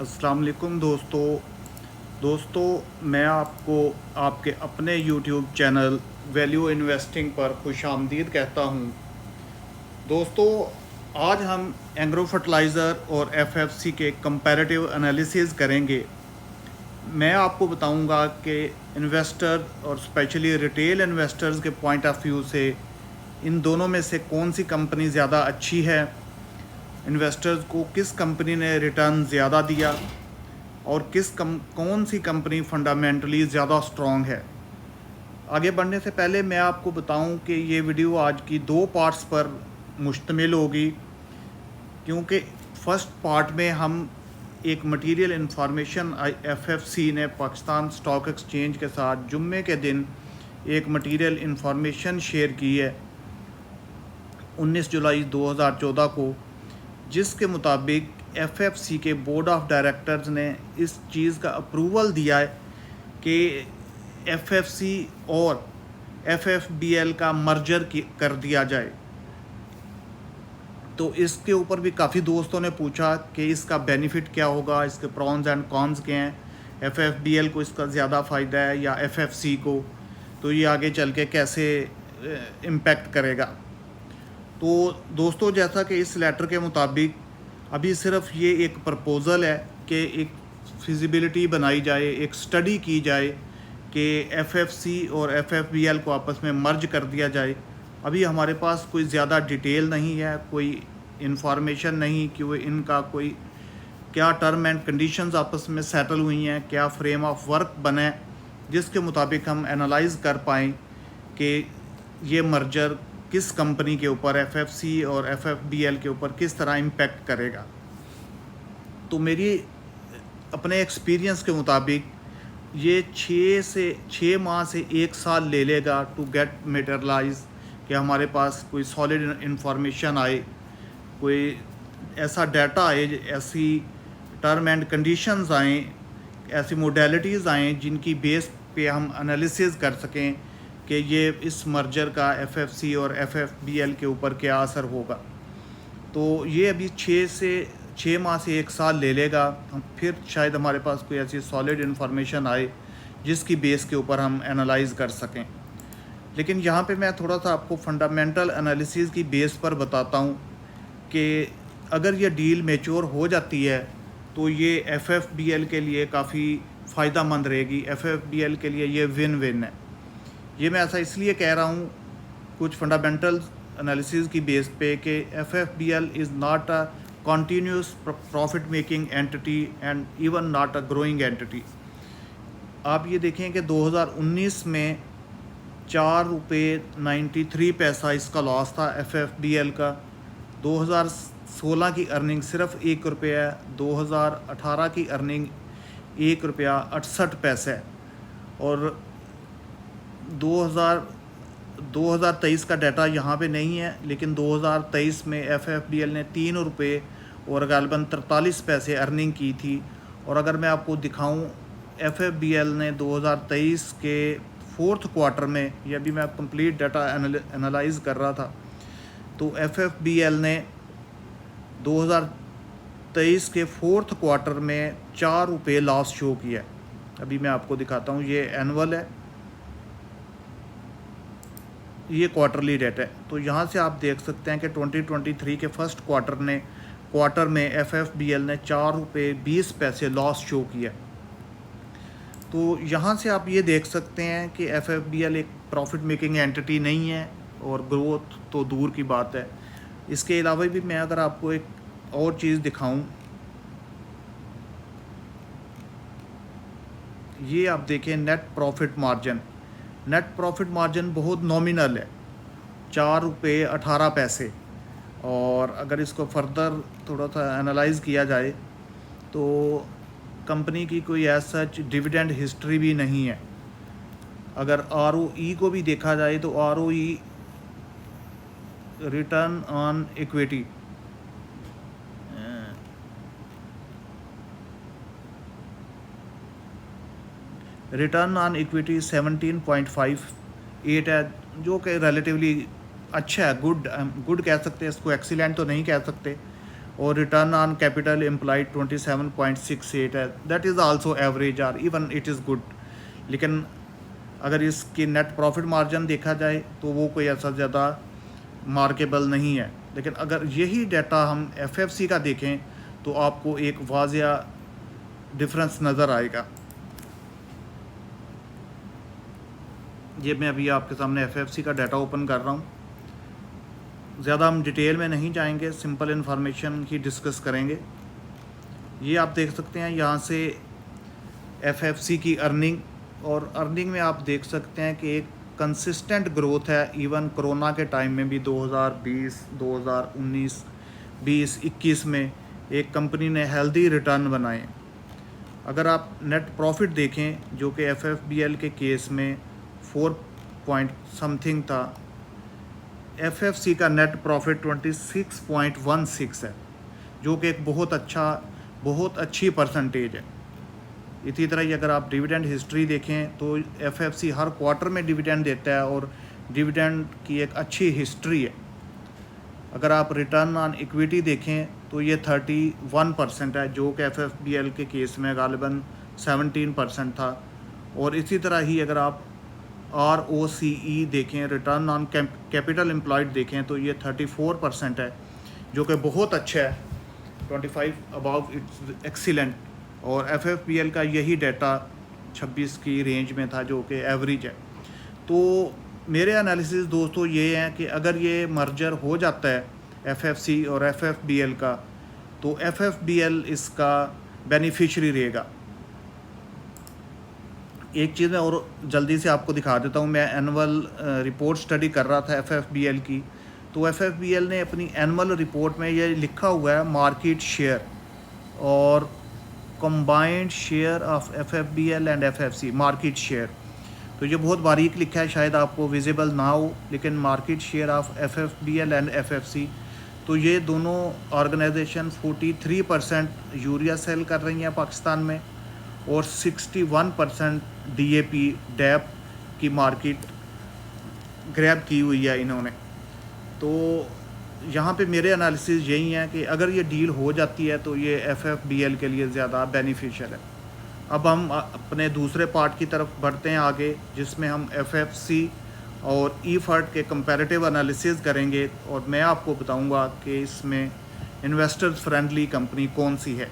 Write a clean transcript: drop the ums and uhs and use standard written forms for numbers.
अस्सलाम वालेकुम दोस्तों मैं आपको आपके अपने यूट्यूब चैनल वैल्यू इन्वेस्टिंग पर खुशामदीद कहता हूं। दोस्तों, आज हम एग्रो फर्टिलाइज़र और एफएफसी के कंपैरेटिव एनालिसिस करेंगे। मैं आपको बताऊंगा कि इन्वेस्टर और स्पेशली रिटेल इन्वेस्टर्स के पॉइंट ऑफ व्यू से इन दोनों में से कौन सी कंपनी ज़्यादा अच्छी है, इन्वेस्टर्स को किस कंपनी ने रिटर्न ज़्यादा दिया और कौन सी कंपनी फंडामेंटली ज़्यादा स्ट्रॉन्ग है। आगे बढ़ने से पहले मैं आपको बताऊं कि ये वीडियो आज की 2 पार्ट्स पर मुश्तमिल होगी, क्योंकि फर्स्ट पार्ट में हम एक मटेरियल इंफॉर्मेशन एफएफसी ने पाकिस्तान स्टॉक एक्सचेंज के साथ जुम्मे के दिन एक मटेरियल इंफॉर्मेशन शेयर की है 19 जुलाई 2014 को, जिसके मुताबिक एफएफसी के बोर्ड ऑफ डायरेक्टर्स ने इस चीज़ का अप्रूवल दिया है कि एफएफसी और एफएफबीएल का मर्जर कर दिया जाए। तो इसके ऊपर भी काफ़ी दोस्तों ने पूछा कि इसका बेनिफिट क्या होगा, इसके प्रॉन्स एंड कॉन्स क्या हैं, एफएफबीएल को इसका ज़्यादा फ़ायदा है या एफएफसी को, तो ये आगे चल के कैसे इम्पेक्ट करेगा। तो दोस्तों, जैसा कि इस लेटर के मुताबिक अभी सिर्फ ये एक प्रपोज़ल है कि एक फिजिबिलिटी बनाई जाए, एक स्टडी की जाए कि एफएफसी और एफएफबीएल को आपस में मर्ज कर दिया जाए। अभी हमारे पास कोई ज़्यादा डिटेल नहीं है, कोई इंफॉर्मेशन नहीं कि वो इनका कोई क्या टर्म एंड कंडीशंस आपस में सेटल हुई हैं, क्या फ्रेम ऑफ वर्क बने जिसके मुताबिक हम एनालाइज़ कर पाएँ कि ये मर्जर किस कंपनी के ऊपर, एफएफसी और एफएफबीएल के ऊपर किस तरह इम्पेक्ट करेगा। तो मेरी अपने एक्सपीरियंस के मुताबिक ये 6 माह से 1 साल ले लेगा टू गेट मटेरियलाइज, कि हमारे पास कोई सॉलिड इंफॉर्मेशन आए, कोई ऐसा डाटा आए, ऐसी टर्म एंड कंडीशंस आएँ, ऐसी मोडेलिटीज़ आएँ जिनकी बेस पे हम एनालिसिस कर सकें कि ये इस मर्जर का एफएफसी और एफएफबीएल के ऊपर क्या असर होगा। तो ये अभी 6 माह से 1 साल ले लेगा, हम फिर शायद हमारे पास कोई ऐसी सॉलिड इन्फॉर्मेशन आए जिसकी बेस के ऊपर हम एनालाइज़ कर सकें। लेकिन यहाँ पे मैं थोड़ा सा आपको फंडामेंटल एनालिसिस की बेस पर बताता हूँ कि अगर ये डील मैच्योर हो जाती है तो ये एफएफबीएल के लिए काफ़ी फ़ायदा मंद रहेगी, एफएफबीएल के लिए ये विन विन है। ये मैं ऐसा इसलिए कह रहा हूँ कुछ फंडामेंटल एनालिसिस की बेस पे कि FFBL is not a continuous profit making entity and even not a growing entity. आप ये देखें कि 2019 में 4 रुपये 93 पैसा इसका लॉस था एफएफबीएल का। 2016 की अर्निंग सिर्फ 1 रुपया है, 2018 की अर्निंग 1 रुपया 68 पैसे है, और 2023 का डाटा यहाँ पे नहीं है, लेकिन 2023 में एफएफबीएल ने 3 रुपये और गालबन 43 पैसे अर्निंग की थी। और अगर मैं आपको दिखाऊं, एफएफबीएल ने 2023 के 4th क्वार्टर में, ये अभी मैं कंप्लीट डाटा एनालाइज कर रहा था, तो एफएफबीएल ने 2023 के 4th क्वार्टर में 4 रुपये लॉस शो किया। अभी मैं आपको दिखाता हूँ, ये एनुअल है, ये क्वार्टरली डेटा है। तो यहाँ से आप देख सकते हैं कि 2023 के फर्स्ट क्वार्टर में एफएफबीएल ने 4 रुपये 20 पैसे लॉस शो किया। तो यहाँ से आप ये देख सकते हैं कि एफएफबीएल एक प्रॉफिट मेकिंग एंटिटी नहीं है, और ग्रोथ तो दूर की बात है। इसके अलावा भी मैं अगर आपको एक और चीज़ दिखाऊं, ये आप देखें नेट प्रॉफिट मार्जिन बहुत नॉमिनल है, 4 रुपये 18 पैसे। और अगर इसको फर्दर थोड़ा सा एनालाइज़ किया जाए तो कंपनी की कोई एज सच डिविडेंड हिस्ट्री भी नहीं है। अगर आरओई को भी देखा जाए तो ROE, return on equity, return on equity 17.58 है, जो कि रिलेटिवली अच्छा है, गुड कह सकते हैं इसको, एक्सीलेंट तो नहीं कह सकते। और रिटर्न ऑन कैपिटल एम्प्लॉयड 27.68 है, दैट इज़ आल्सो एवरेज और इवन इट इज़ गुड। लेकिन अगर इसकी नेट प्रॉफिट मार्जिन देखा जाए तो वो कोई ऐसा ज़्यादा मार्केबल नहीं है। लेकिन अगर यही डाटा हम एफएफसी का देखें तो आपको एक वाज़िया डिफरेंस नज़र आएगा। ये मैं अभी आपके सामने एफएफसी का डाटा ओपन कर रहा हूँ। ज़्यादा हम डिटेल में नहीं जाएंगे, सिंपल इन्फॉर्मेशन ही डिस्कस करेंगे। ये आप देख सकते हैं यहाँ से एफएफसी की अर्निंग, और अर्निंग में आप देख सकते हैं कि एक कंसिस्टेंट ग्रोथ है। इवन कोरोना के टाइम में भी 2020, 2019, 20, 21 में एक कंपनी ने हेल्दी रिटर्न बनाए। अगर आप नेट प्रॉफिट देखें जो कि एफएफबीएल के केस में 4 पॉइंट समथिंग था, एफएफसी का नेट प्रॉफिट 26.16 है, जो कि एक बहुत अच्छी परसेंटेज है। इसी तरह ही अगर आप डिविडेंड हिस्ट्री देखें तो एफएफसी हर क्वार्टर में डिविडेंड देता है और डिविडेंड की एक अच्छी हिस्ट्री है। अगर आप रिटर्न ऑन इक्विटी देखें तो ये 31% है, जो कि एफएफबीएल के केस में गालिबन 17% था। और इसी तरह ही अगर आप ROCE देखें, रिटर्न ऑन कैपिटल एम्प्लॉयड देखें, तो ये 34% है, जो कि बहुत अच्छा है। 25 अबव इट्स एक्सीलेंट। और एफएफबीएल का यही डाटा 26 की रेंज में था, जो कि एवरेज है। तो मेरे एनालिसिस दोस्तों ये हैं कि अगर ये मर्जर हो जाता है एफएफसी और एफएफबीएल का, तो एफएफबीएल इसका बेनिफिशरी रहेगा। एक चीज़ मैं और जल्दी से आपको दिखा देता हूँ। मैं एनुअल रिपोर्ट स्टडी कर रहा था एफएफबीएल की, तो एफएफबीएल ने अपनी एनुअल रिपोर्ट में ये लिखा हुआ है मार्केट शेयर और combined share of FFBL and FFC market share. तो ये बहुत बारीक लिखा है, शायद आपको विजिबल ना हो, लेकिन market share of FFBL and FFC, तो ये दोनों ऑर्गेनाइजेशन 43% यूरिया सेल कर रही हैं पाकिस्तान में और 61% डीएपी डैप की मार्केट ग्रैब की हुई है इन्होंने। तो यहाँ पे मेरे एनालिसिस यही है कि अगर ये डील हो जाती है तो ये एफएफबीएल के लिए ज़्यादा बेनिफिशियल है। अब हम अपने दूसरे पार्ट की तरफ बढ़ते हैं आगे, जिसमें हम एफएफसी और ईफर्ट के कंपैरेटिव एनालिसिस करेंगे और मैं आपको बताऊंगा कि इसमें इन्वेस्टर्स फ्रेंडली कंपनी कौन सी है।